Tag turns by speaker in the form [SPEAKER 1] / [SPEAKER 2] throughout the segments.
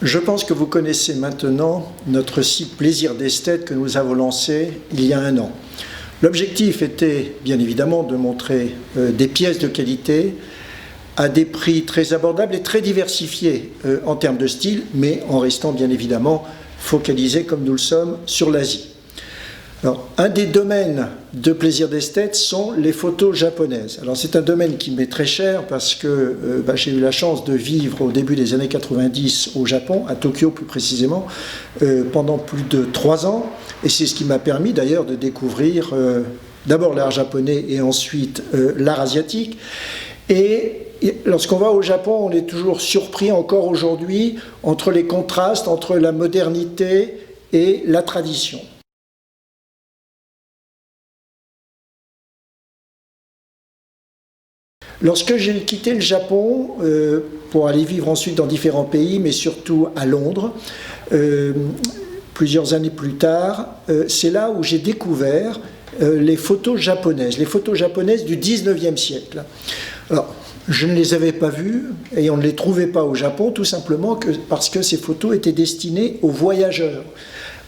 [SPEAKER 1] Je pense que vous connaissez maintenant notre site Plaisir d'Esthète que nous avons lancé il y a un an. L'objectif était bien évidemment de montrer des pièces de qualité à des prix très abordables et très diversifiés en termes de style, mais en restant bien évidemment focalisés comme nous le sommes sur l'Asie. Alors, un des domaines de Plaisir d'Esthète sont les photos japonaises. Alors c'est un domaine qui m'est très cher parce que j'ai eu la chance de vivre au début des années 90 au Japon, à Tokyo plus précisément, pendant plus de 3 ans. Et c'est ce qui m'a permis d'ailleurs de découvrir d'abord l'art japonais et ensuite l'art asiatique. Et lorsqu'on va au Japon, on est toujours surpris encore aujourd'hui entre les contrastes entre la modernité et la tradition. Lorsque j'ai quitté le Japon pour aller vivre ensuite dans différents pays, mais surtout à Londres, plusieurs années plus tard, c'est là où j'ai découvert les photos japonaises du 19e siècle. Alors, je ne les avais pas vues et on ne les trouvait pas au Japon, tout simplement parce que ces photos étaient destinées aux voyageurs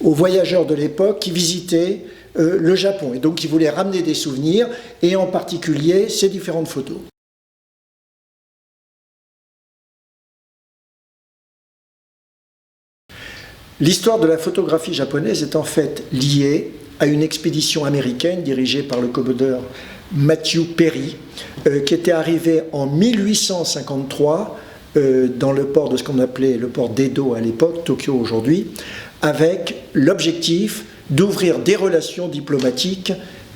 [SPEAKER 1] de l'époque qui visitaient le Japon et donc qui voulaient ramener des souvenirs et en particulier ces différentes photos. L'histoire de la photographie japonaise est en fait liée à une expédition américaine dirigée par le commodore Matthew Perry, qui était arrivé en 1853 dans le port de ce qu'on appelait le port d'Edo à l'époque, Tokyo aujourd'hui, avec l'objectif d'ouvrir des relations diplomatiques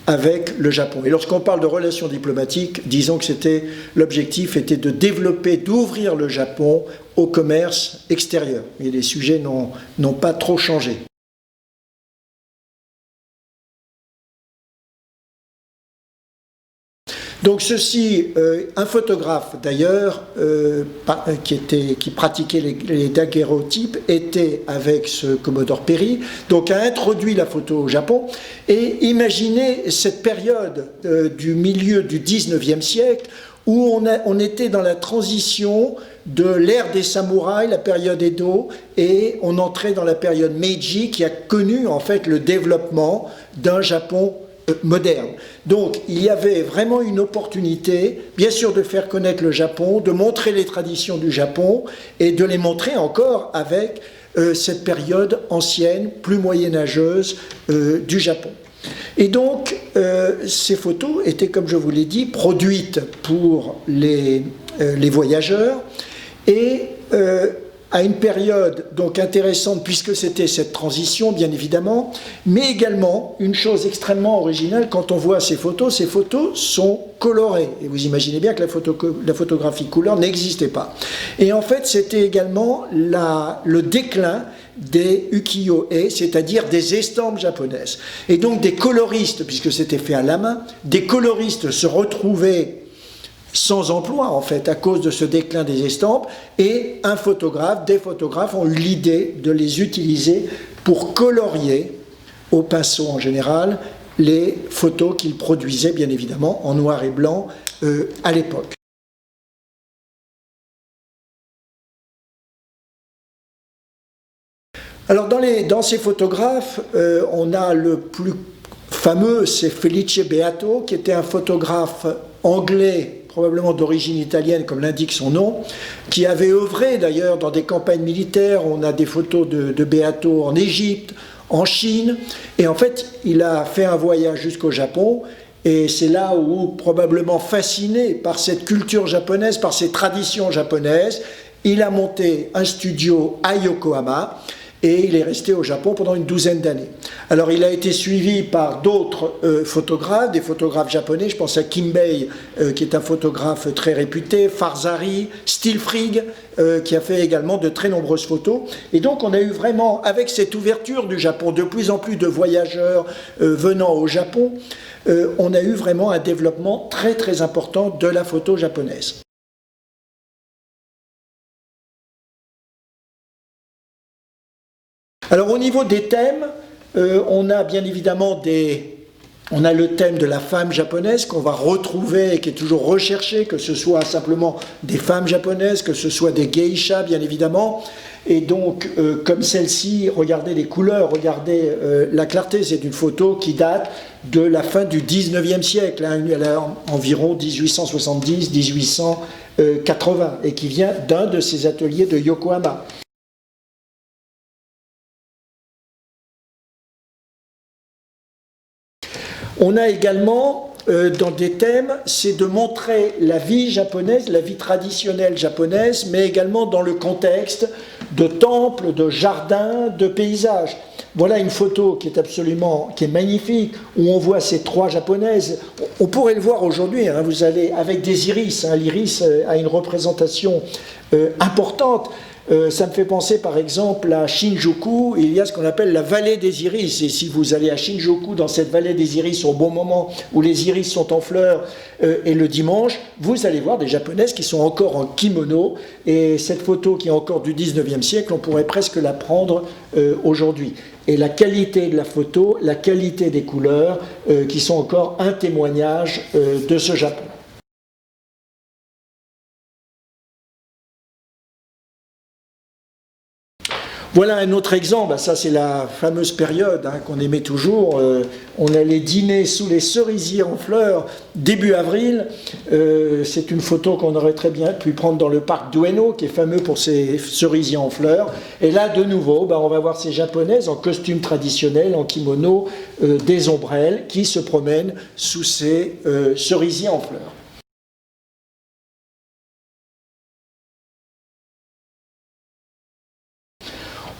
[SPEAKER 1] avec le Japon. Et lorsqu'on parle de relations diplomatiques, disons que l'objectif était de développer, d'ouvrir le Japon au commerce extérieur. Et les sujets n'ont pas trop changé. Donc ceci, un photographe d'ailleurs, qui pratiquait les daguerréotypes, était avec ce Commodore Perry, donc a introduit la photo au Japon, et imaginez cette période du milieu du 19e siècle, où on était dans la transition de l'ère des samouraïs, la période Edo, et on entrait dans la période Meiji, qui a connu en fait le développement d'un Japon moderne. Donc il y avait vraiment une opportunité, bien sûr, de faire connaître le Japon, de montrer les traditions du Japon et de les montrer encore avec cette période ancienne, plus moyenâgeuse du Japon. Et donc ces photos étaient, comme je vous l'ai dit, produites pour les voyageurs et à une période donc intéressante puisque c'était cette transition bien évidemment, mais également une chose extrêmement originale quand on voit ces photos sont colorées et vous imaginez bien que la photographie couleur n'existait pas. Et en fait c'était également le déclin des ukiyo-e, c'est-à-dire des estampes japonaises. Et donc des coloristes, puisque c'était fait à la main, des coloristes se retrouvaient sans emploi en fait à cause de ce déclin des estampes et des photographes ont eu l'idée de les utiliser pour colorier au pinceau en général les photos qu'ils produisaient bien évidemment en noir et blanc à l'époque. Alors dans ces photographes, on a le plus fameux, c'est Felice Beato, qui était un photographe anglais, probablement d'origine italienne, comme l'indique son nom, qui avait œuvré d'ailleurs dans des campagnes militaires. On a des photos de Beato en Égypte, en Chine, et en fait, il a fait un voyage jusqu'au Japon, et c'est là où, probablement fasciné par cette culture japonaise, par ces traditions japonaises, il a monté un studio à Yokohama, et il est resté au Japon pendant une 12aine d'années. Alors il a été suivi par d'autres photographes, des photographes japonais, je pense à Kimbei, qui est un photographe très réputé, Farzari, Stilfrig, qui a fait également de très nombreuses photos. Et donc on a eu vraiment, avec cette ouverture du Japon, de plus en plus de voyageurs venant au Japon, on a eu vraiment un développement très très important de la photo japonaise. Alors au niveau des thèmes, on a bien évidemment des On a le thème de la femme japonaise qu'on va retrouver et qui est toujours recherché, que ce soit simplement des femmes japonaises, que ce soit des geishas, bien évidemment. Et donc, comme celle-ci, regardez les couleurs, regardez la clarté, c'est une photo qui date de la fin du 19e siècle, hein, elle a environ 1870-1880, et qui vient d'un de ces ateliers de Yokohama. On a également, dans des thèmes, c'est de montrer la vie japonaise, la vie traditionnelle japonaise, mais également dans le contexte de temples, de jardins, de paysages. Voilà une photo qui est magnifique, où on voit ces trois japonaises. On pourrait le voir aujourd'hui, hein, vous allez avec des iris, hein, l'iris a une représentation importante. Ça me fait penser par exemple à Shinjuku, il y a ce qu'on appelle la vallée des iris, et si vous allez à Shinjuku, dans cette vallée des iris, au bon moment où les iris sont en fleurs, et le dimanche, vous allez voir des japonaises qui sont encore en kimono, et cette photo qui est encore du 19e siècle, on pourrait presque la prendre aujourd'hui. Et la qualité de la photo, la qualité des couleurs, qui sont encore un témoignage de ce Japon. Voilà un autre exemple, ça c'est la fameuse période hein, qu'on aimait toujours, on allait dîner sous les cerisiers en fleurs début avril, c'est une photo qu'on aurait très bien pu prendre dans le parc d'Ueno qui est fameux pour ses cerisiers en fleurs, et là de nouveau on va voir ces japonaises en costume traditionnel, en kimono, des ombrelles qui se promènent sous ces cerisiers en fleurs.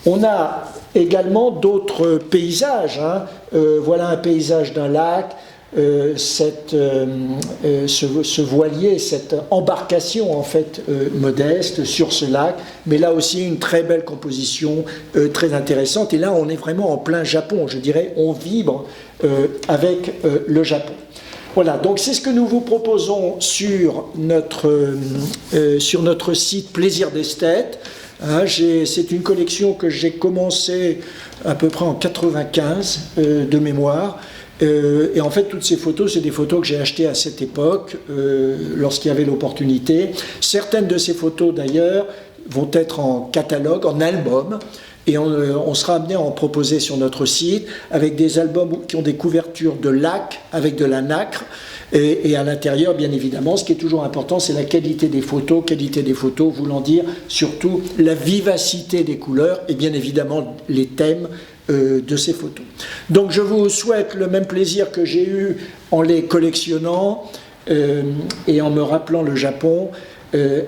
[SPEAKER 1] On a également d'autres paysages. Hein. Voilà un paysage d'un lac, ce voilier, cette embarcation en fait modeste sur ce lac, mais là aussi une très belle composition, très intéressante. Et là, on est vraiment en plein Japon, je dirais, on vibre avec le Japon. Voilà, donc c'est ce que nous vous proposons sur notre site Plaisir d'Esthète. Hein, c'est une collection que j'ai commencée à peu près en 95 de mémoire. Et en fait, toutes ces photos, c'est des photos que j'ai achetées à cette époque, lorsqu'il y avait l'opportunité. Certaines de ces photos, d'ailleurs, vont être en catalogue, en album. Et on sera amené à en proposer sur notre site avec des albums qui ont des couvertures de lac avec de la nacre. Et à l'intérieur, bien évidemment, ce qui est toujours important, c'est la qualité des photos voulant dire surtout la vivacité des couleurs et bien évidemment les thèmes de ces photos. Donc je vous souhaite le même plaisir que j'ai eu en les collectionnant et en me rappelant le Japon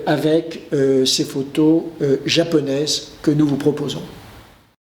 [SPEAKER 1] avec ces photos japonaises que nous vous proposons.